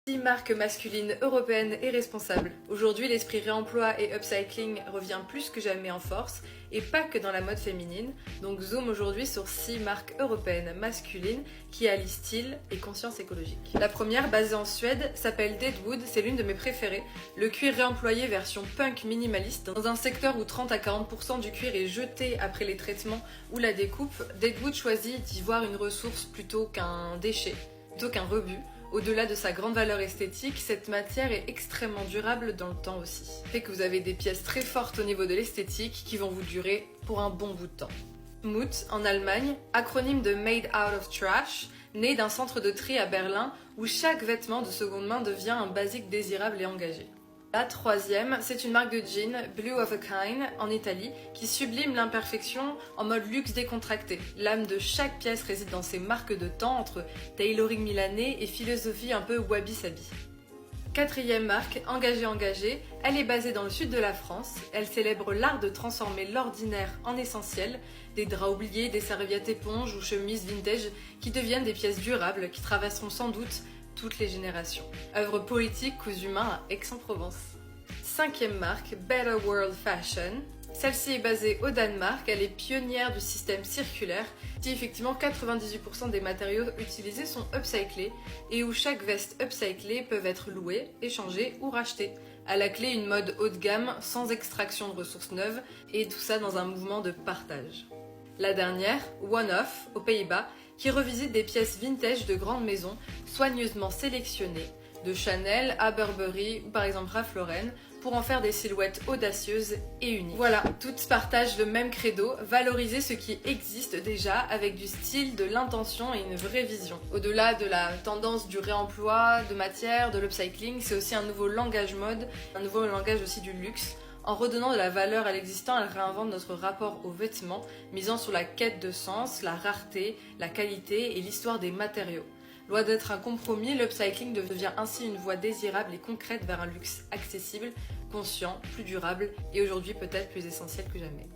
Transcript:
6 marques masculines européennes et responsables. Aujourd'hui, l'esprit réemploi et upcycling revient plus que jamais en force, et pas que dans la mode féminine. Donc zoom aujourd'hui sur 6 marques européennes masculines qui allient style et conscience écologique. La première, basée en Suède, s'appelle Deadwood, c'est l'une de mes préférées. Le cuir réemployé version punk minimaliste. Dans un secteur où 30 à 40% du cuir est jeté après les traitements ou la découpe, Deadwood choisit d'y voir une ressource plutôt qu'un déchet, plutôt qu'un rebut. Au-delà de sa grande valeur esthétique, cette matière est extrêmement durable dans le temps aussi. Fait que vous avez des pièces très fortes au niveau de l'esthétique qui vont vous durer pour un bon bout de temps. Moot, en Allemagne, acronyme de Made Out of Trash, né d'un centre de tri à Berlin où chaque vêtement de seconde main devient un basique désirable et engagé. La troisième, c'est une marque de jeans, Blue of a Kind, en Italie, qui sublime l'imperfection en mode luxe décontracté. L'âme de chaque pièce réside dans ces marques de temps entre tailoring milanais et philosophie un peu wabi-sabi. Quatrième marque, engagée, elle est basée dans le sud de la France. Elle célèbre l'art de transformer l'ordinaire en essentiel, des draps oubliés, des serviettes éponges ou chemises vintage qui deviennent des pièces durables qui traverseront sans doute toutes les générations. Œuvre politique cousu main à Aix-en-Provence. Cinquième marque, Better World Fashion. Celle-ci est basée au Danemark, elle est pionnière du système circulaire, si effectivement 98% des matériaux utilisés sont upcyclés et où chaque veste upcyclée peut être louée, échangée ou rachetée. À la clé, une mode haut de gamme, sans extraction de ressources neuves, et tout ça dans un mouvement de partage. La dernière, One Off, aux Pays-Bas, qui revisite des pièces vintage de grandes maisons, soigneusement sélectionnées, de Chanel à Burberry ou par exemple Ralph Lauren, pour en faire des silhouettes audacieuses et uniques. Voilà, toutes partagent le même credo, valoriser ce qui existe déjà avec du style, de l'intention et une vraie vision. Au-delà de la tendance du réemploi, de matière, de l'upcycling, c'est aussi un nouveau langage mode, un nouveau langage aussi du luxe. En redonnant de la valeur à l'existant, elle réinvente notre rapport aux vêtements, misant sur la quête de sens, la rareté, la qualité et l'histoire des matériaux. Loin d'être un compromis, l'upcycling devient ainsi une voie désirable et concrète vers un luxe accessible, conscient, plus durable et aujourd'hui peut-être plus essentiel que jamais.